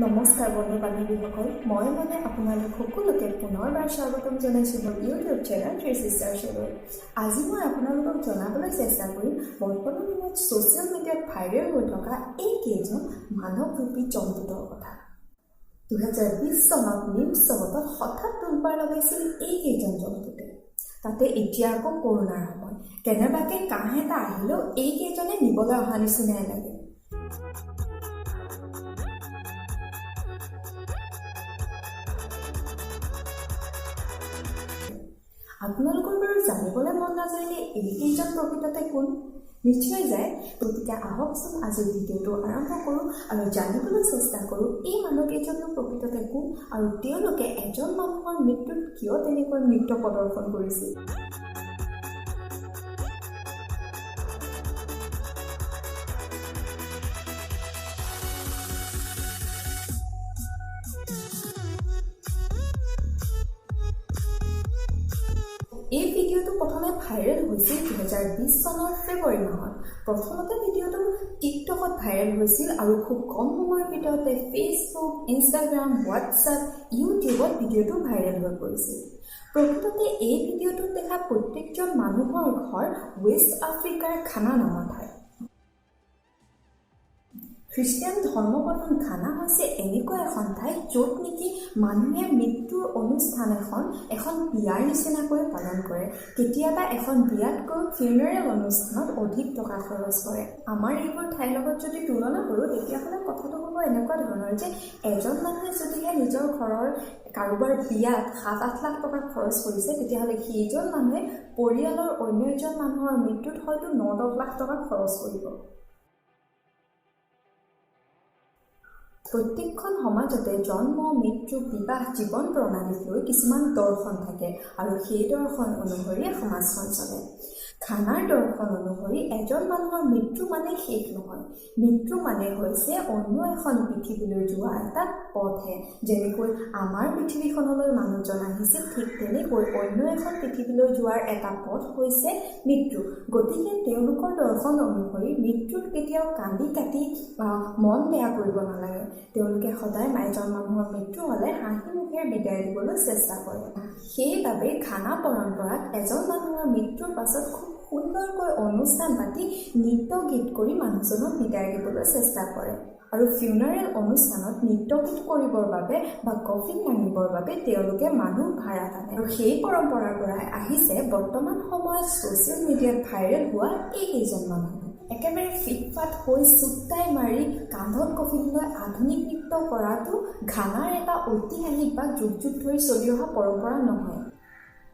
নমস্কাৰ বন্ধু বান্ধৱীসকল, মই আপোনালোক সকলোকে পুনৰবাৰ স্বাগতম জনাইছোঁ মোৰ ইউটিউব চেনেল থ্ৰী চিষ্টাৰ্ছলৈ। আজি মই আপোনালোকক জনাবলৈ চেষ্টা কৰিম বৰ্তমান সময়ত ছ'চিয়েল মিডিয়াত ভাইৰেল হৈ থকা এইকেইজন মানৱৰূপী জন্তুটোৰ কথা। 2020 চনত মিমছ জগতত হঠাৎ তোলপাৰ লগাইছিল এইকেইজন জন্তুতে। তাতে এতিয়া আকৌ কৰোণাৰ সময়, কেনেবাকৈ কাহ এটা আহিলেও এইকেইজনে নিবলৈ অহা নিচিনাই লাগে। আপোনালোকৰ বাৰু জানিবলৈ মন নাযায়নে এইকেইজন প্ৰকৃততে কোন? নিশ্চয় যায়। গতিকে আহকচোন আজিৰ ভিডিঅ'টো আৰম্ভ কৰোঁ আৰু জানিবলৈ চেষ্টা কৰোঁ এই মানুহকেইজনো প্ৰকৃততে কোন আৰু তেওঁলোকে এজন মানুহৰ মৃত্যুত কিয় তেনেকৈ নৃত্য প্ৰদৰ্শন কৰিছিল। এই ভিডিঅ'টো প্ৰথমে ভাইৰেল হৈছিল 2020 চনৰ ফেব্ৰুৱাৰী মাহত। প্ৰথমতে ভিডিঅ'টো টিকটকত ভাইৰেল হৈছিল আৰু খুব কম সময়ৰ ভিতৰতে ফেচবুক, ইনষ্টাগ্ৰাম, হোৱাটছআপ, ইউটিউবত ভিডিঅ'টো ভাইৰেল হৈ পৰিছিল। প্ৰকৃততে এই ভিডিঅ'টোত দেখা প্ৰত্যেকজন মানুহৰ ঘৰ ৱেষ্ট আফ্ৰিকাৰ ঘানা নামৰ ঠাই। খ্ৰীষ্টিয়ান ধৰ্মপ্ৰধান ঘানা হৈছে এনেকুৱা এখন ঠাই য'ত নেকি মানুহে মৃত্যুৰ অনুষ্ঠান এখন বিয়াৰ নিচিনাকৈ পালন কৰে। কেতিয়াবা এখন বিয়াতকৈ ফিউনাৰেল অনুষ্ঠানত অধিক টকা খৰচ কৰে। আমাৰ এইবোৰ ঠাইৰ লগত যদি তুলনা কৰোঁ তেতিয়াহ'লে কথাটো হ'ব এনেকুৱা ধৰণৰ যে এজন মানুহে যদিহে নিজৰ ঘৰৰ কাৰোবাৰ বিয়াত 7-8 লাখ টকা খৰচ কৰিছে, তেতিয়াহ'লে সেইজন মানুহে পৰিয়ালৰ অন্য এজন মানুহৰ মৃত্যুত হয়তো 9-10 লাখ টকা খৰচ কৰিব। প্ৰত্যেকখন সমাজতে জন্ম, মৃত্যু, বিবাহ, জীৱন প্ৰণালীক লৈ কিছুমান দৰ্শন থাকে আৰু সেই দৰ্শন অনুসৰিয়ে সমাজখন চলে। ঘানাৰ দৰ্শন অনুসৰি এজন মানুহৰ মৃত্যু মানে শেষ নহয়। মৃত্যু মানে হৈছে অন্য এখন পৃথিৱীলৈ যোৱা এটা পথহে। যেনেকৈ আমাৰ পৃথিৱীখনলৈ মানুহজন আহিছিল, ঠিক তেনেকৈ অন্য এখন পৃথিৱীলৈ যোৱাৰ এটা পথ হৈছে মৃত্যু। গতিকে তেওঁলোকৰ দৰ্শন অনুসৰি মৃত্যুত কেতিয়াও কান্দি কাটি মন বেয়া কৰিব নালাগে। তেওঁলোকে সদায় এজন মানুহৰ মৃত্যু হ'লে হাঁহি মুখেৰে বিদায় দিবলৈ চেষ্টা কৰে। সেইবাবে ঘানা পৰম্পৰাত এজন মানুহৰ মৃত্যুৰ পাছত খুব সুন্দৰকৈ অনুষ্ঠান পাতি নৃত্য গীত কৰি মানুহজনক বিদায় দিবলৈ চেষ্টা কৰে। আৰু ফিউনাৰেল অনুষ্ঠানত নৃত্য গীত কৰিবৰ বাবে বা কফিন দাঙিবৰ বাবে তেওঁলোকে মানুহ ভাড়া টানে। আৰু সেই পৰম্পৰাৰ পৰাই আহিছে বৰ্তমান সময়ত ছ'চিয়েল মিডিয়াত ভাইৰেল হোৱা এইকেইজন মানুহ। একেবাৰে ফিটফাট হৈ চুটাই মাৰি কান্ধত কফিন লৈ আধুনিক নৃত্য কৰাটো ঘানাৰ এটা ঐতিহাসিক বা যুগ যুগ ধৰি চলি অহা পৰম্পৰা নহয়।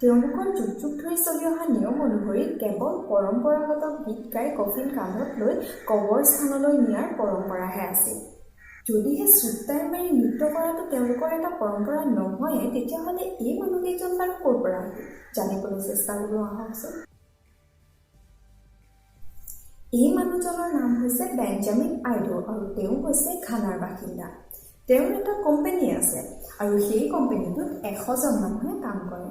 তেওঁলোকৰ যুগ যুগ ধৰি চলি অহা নিয়ম অনুসৰি কেৱল পৰম্পৰাগত গীত গাই কফিন কান্ধত লৈ কবৰস্থানলৈ নিয়াৰ পৰম্পৰাহে আছিল। যদিহে চুটাই মাৰি নৃত্য কৰাটো তেওঁলোকৰ এটা পৰম্পৰা নহয়ে, তেতিয়াহ'লে এই মানুহকেইজন বাৰু ক'ৰ পৰা আহিল জানিবলৈ চেষ্টা কৰোঁ আহকচোন। এই মানুহজনৰ নাম হৈছে বেঞ্জামিন আইডো আৰু তেওঁ হৈছে ঘানাৰ বাসিন্দা। তেওঁৰ এটা কোম্পানী আছে আৰু সেই কোম্পানীটোত 100জন মানুহে কাম কৰে।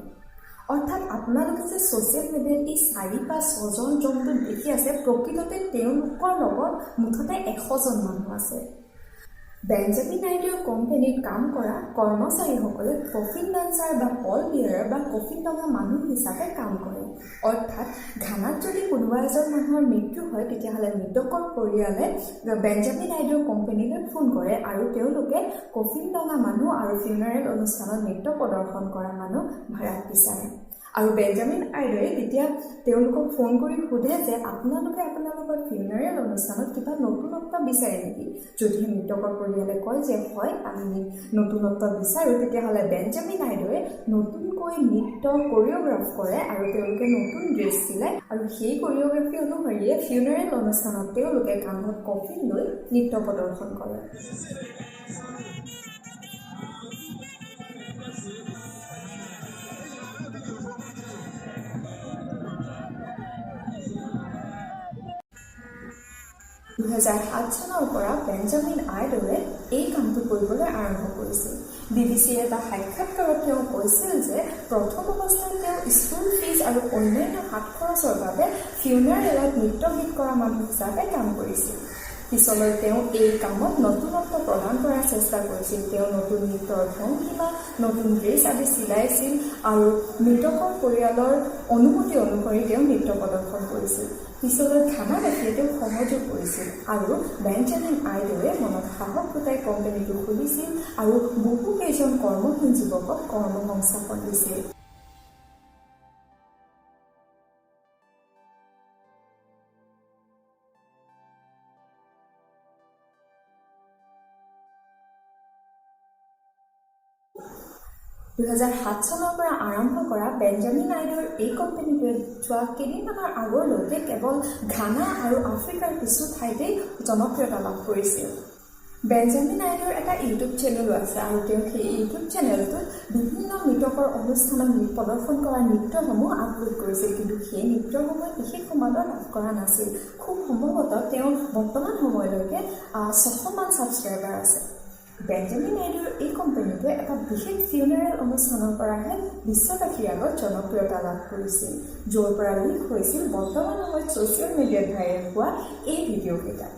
অৰ্থাৎ আপোনালোকে যে ছ'চিয়েল মিডিয়াত এই 4-5-6জন জন্তু দেখি আছে, প্ৰকৃততে তেওঁলোকৰ লগত মুঠতে 100জন মানুহ আছে। বেঞ্জামিন আইডোৰ কোম্পানীত কাম কৰা কৰ্মচাৰীসকলে কফিন ডান্সাৰ বা পল বিয়াৰাৰ বা কফিন টঙা মানুহ হিচাপে কাম কৰে। অৰ্থাৎ ঘানাত যদি কোনোবা এজন মানুহৰ মৃত্যু হয়, তেতিয়াহ'লে মৃতকৰ পৰিয়ালে বেঞ্জামিন আইডোৰ কোম্পানীলৈ ফোন কৰে আৰু তেওঁলোকে কফিন টঙা মানুহ আৰু ফিউনাৰেল অনুষ্ঠানত নৃত্য প্ৰদৰ্শন কৰা মানুহ ভাড়াত বিচাৰে। আৰু বেঞ্জামিন আইডোৱে তেতিয়া তেওঁলোকক ফোন কৰি সোধে যে আপোনালোকৰ ফিউনাৰেল অনুষ্ঠানত কিবা নতুনত্ব বিচাৰে নেকি? যদিহে মৃতকৰ পৰিয়ালে কয় যে হয় আমি নতুনত্ব বিচাৰোঁ, তেতিয়াহ'লে বেঞ্জামিন আইডোৱে নতুনকৈ নৃত্য কৰিঅ'গ্ৰাফ কৰে আৰু তেওঁলোকে নতুন ড্ৰেছ চিলায় আৰু সেই কৰিঅ'গ্ৰাফি অনুসৰিয়ে ফিউনাৰেল অনুষ্ঠানত তেওঁলোকে কান্ধত কফিন লৈ নৃত্য প্ৰদৰ্শন কৰে। (2007 চনৰ পৰা বেঞ্জামিন আইডোৱে এই কামটো কৰিবলৈ আৰম্ভ কৰিছিল। বিবিচিৰ এটা সাক্ষাৎকাৰত তেওঁ কৈছিল যে প্ৰথম অৱস্থাত তেওঁ স্কুল ফিজ আৰু অন্যান্য হাত খৰচৰ বাবে ফিউনাৰেলত নৃত্য গীত কৰা মানুহ হিচাপে কাম কৰিছিল। পিছলৈ তেওঁ এই কামত নতুনত্ব প্ৰদান কৰাৰ চেষ্টা কৰিছিল। তেওঁ নতুন নৃত্যৰ ভংগীমা, নতুন ড্ৰেছ আদি চিলাইছিল আৰু মৃতকৰ পৰিয়ালৰ অনুমতি অনুসৰি তেওঁ নৃত্য প্ৰদৰ্শন কৰিছিল। পিছলৈ ঘানাবাসীয়ে তেওঁক সহযোগ কৰিছিল আৰু বেঞ্জামিন আইডৰে মনত সাহস গোটাই কোম্পানীটো খুলিছিল আৰু বহুকেইজন কৰ্মহীন যুৱকক কৰ্মসংস্থাপন দিছিল। (2007) চনৰ পৰা আৰম্ভ কৰা বেঞ্জামিন আইডৰ এই কোম্পানীটোৱে যোৱা কেইদিনমানৰ আগলৈকে কেৱল ঘানা আৰু আফ্ৰিকাৰ কিছু ঠাইতেই জনপ্ৰিয়তা লাভ কৰিছিল। বেঞ্জামিন আইডৰ এটা ইউটিউব চেনেলো আছে আৰু তেওঁ সেই ইউটিউব চেনেলটোত বিভিন্ন মৃতকৰ অনুষ্ঠানত প্ৰদৰ্শন কৰা নৃত্যসমূহ আপলোড কৰিছিল, কিন্তু সেই নৃত্যসমূহে বিশেষ সমাদৰ লাভ কৰা নাছিল। খুব সম্ভৱতঃ তেওঁ বৰ্তমান সময়লৈকে 600 মান ছাবস্ক্ৰাইবাৰ আছে। বেঞ্জামিন আইডৰ এই কোম্পানীটোৱে এটা বিশেষ ফিউনাৰেল অনুষ্ঠানৰ পৰাহে বিশ্ববাসীৰ আগত জনপ্ৰিয়তা লাভ কৰিছিল, য'ৰ পৰা লিক হৈছিল বৰ্তমান সময়ত ছ'চিয়েল মিডিয়াত ভাইৰেল হোৱা এই ভিডিঅ'কেইটা।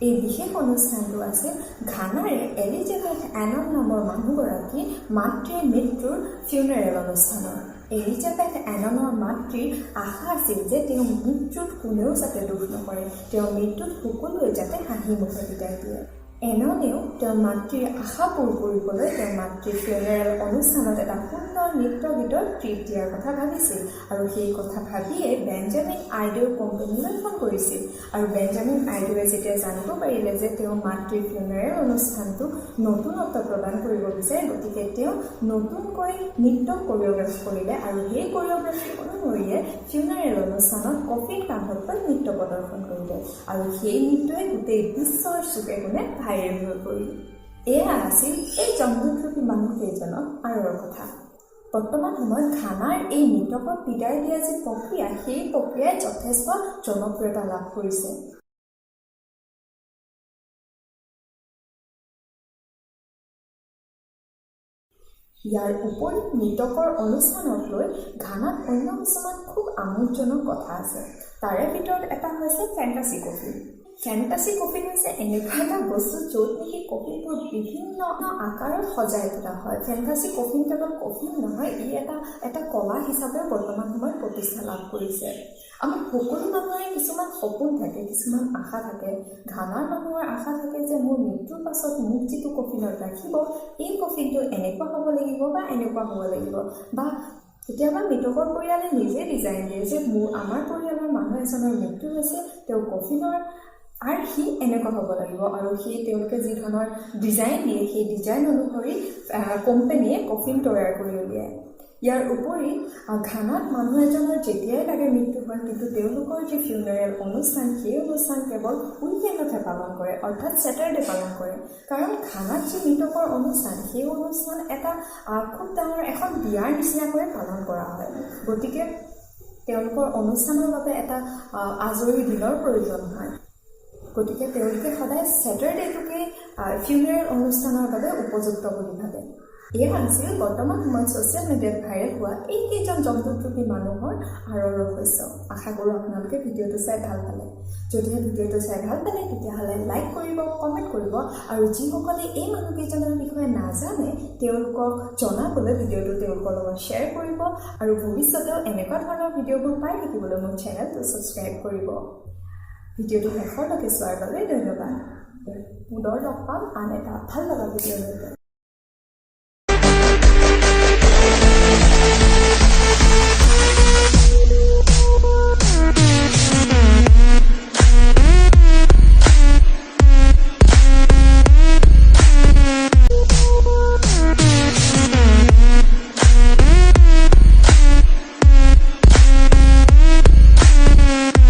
এই বিশেষ অনুষ্ঠানটো আছিল ঘানাৰে এলিজাবেথ এনন নামৰ মানুহগৰাকীৰ মাতৃৰ মৃত্যুৰ ফিউনাৰেল অনুষ্ঠানৰ। এলিজাবেথ এননৰ মাতৃৰ আশা আছিল যে তেওঁ মৃত্যুত কোনেও যাতে দুখ নকৰে, তেওঁৰ মৃত্যুত সকলোৱে যাতে হাঁহি মুখে বিদায় দিয়ে। এননেও তেওঁৰ মাতৃৰ আশা পূৰ কৰিবলৈ তেওঁৰ মাতৃৰ ফিউনাৰেল অনুষ্ঠানত এটা সুন্দৰ নৃত্য গীতৰ ট্ৰিট দিয়াৰ কথা ভাবিছিল আৰু সেই কথা ভাবিয়ে বেঞ্জামিন আইডৰ কোম্পানীলৈ ফোন কৰিছিল। আৰু বেঞ্জামিন আইডৰে যেতিয়া জানিব পাৰিলে যে তেওঁ মাতৃৰ ফিউনাৰেল অনুষ্ঠানটো নতুনত্ব প্ৰদান কৰিব বিচাৰে, গতিকে তেওঁ নতুনকৈ নৃত্য কোৰিঅ'গ্ৰাফ কৰিলে আৰু সেই কোৰিঅ'গ্ৰাফি অনুসৰিয়ে ফিউনাৰেল অনুষ্ঠানত কফিন কান্ধত লৈ নৃত্য প্ৰদৰ্শন কৰিলে আৰু সেই নৃত্যই গোটেই বিশ্বৰ চুকে কোণে ভাইৰেল হৈ পৰিল। এয়া আছিল এই জন্মদ্ৰূপী মানুহকেইজনৰ আঁৰৰ কথা। বৰ্তমান সময়ত ঘানাৰ এই মৃতকক বিদায় দিয়া যি প্ৰক্ৰিয়া, সেই প্ৰক্ৰিয়াই যথেষ্ট জনপ্ৰিয়তা লাভ কৰিছে। ইয়াৰ উপৰি মৃতকৰ অনুষ্ঠানক লৈ ঘানাত অন্য কিছুমান খুব আমোদজনক কথা আছে। তাৰে ভিতৰত এটা হৈছে ফেণ্টাচি কফিন। ফেণ্টাচি কফিন হৈছে এনেকুৱা এটা বস্তু য'ত নেকি কফিনবোৰ বিভিন্ন আকাৰত সজাই তোলা হয়। ফেণ্টাচি কফিন কেৱল কফিন নহয়, ই এটা কলা হিচাপেও বৰ্তমান সময়ত প্ৰতিষ্ঠা লাভ কৰিছে। আমাৰ সকলো মানুহৰে কিছুমান সপোন থাকে, কিছুমান আশা থাকে। ঘানাৰ মানুহৰ আশা থাকে যে মোৰ মৃত্যুৰ পাছত মোক যিটো কফিনত ৰাখিব, এই কফিনটো এনেকুৱা হ'ব লাগিব বা এনেকুৱা হ'ব লাগিব, বা কেতিয়াবা মৃতকৰ পৰিয়ালে নিজে ডিজাইন দিয়ে যে আমাৰ পৰিয়ালৰ মানুহ এজনৰ মৃত্যু হৈছে, তেওঁ কফিনৰ আৰু সি এনেকুৱা হ'ব লাগিব, আৰু সেই তেওঁলোকে যি ধৰণৰ ডিজাইন দিয়ে সেই ডিজাইন অনুসৰি কোম্পানীয়ে কফিন তৈয়াৰ কৰি উলিয়ায়। ইয়াৰ উপৰি ঘানাত মানুহ এজনৰ যেতিয়াই লাগে মৃত্যু হয়, কিন্তু তেওঁলোকৰ যি ফিউনাৰেল অনুষ্ঠান, সেই অনুষ্ঠান কেৱল উইকেণ্ডতহে পালন কৰে, অৰ্থাৎ ছেটাৰডে পালন কৰে। কাৰণ ঘানাত যি মৃতকৰ অনুষ্ঠান, সেই অনুষ্ঠান এটা খুব ডাঙৰ এখন বিয়াৰ নিচিনাকৈ পালন কৰা হয়। গতিকে তেওঁলোকৰ অনুষ্ঠানৰ বাবে এটা আজৰি দিনৰ প্ৰয়োজন হয়। গতিকে তেওঁলোকে সদায় ছেটাৰডেটোকে ফিউনাৰেল অনুষ্ঠানৰ বাবে উপযুক্ত বুলি ভাবে। এয়া আছিল বৰ্তমান সময়ত ছ'চিয়েল মিডিয়াত ভাইৰেল হোৱা এইকেইজন জন্তুদ্ৰূপী মানুহৰ আঁৰৰ ৰহস্য। আশা কৰোঁ আপোনালোকে ভিডিঅ'টো চাই ভাল পালে। যদিহে ভিডিঅ'টো চাই ভাল পালে তেতিয়াহ'লে লাইক কৰিব, কমেণ্ট কৰিব, আৰু যিসকলে এই মানুহকেইজনৰ বিষয়ে নাজানে তেওঁলোকক জনাবলৈ ভিডিঅ'টো তেওঁলোকৰ লগত শ্বেয়াৰ কৰিব, আৰু ভৱিষ্যতেও এনেকুৱা ধৰণৰ ভিডিঅ'বোৰ পাই থাকিবলৈ মোৰ চেনেলটো ছাবস্ক্ৰাইব কৰিব। ভিডিঅ'টো শেষলৈকে চোৱাৰ বাবে ধন্যবাদ। পুনৰ লগ পাম আন এটা ভাল লগা ভিডিঅ'ৰ সৈতে।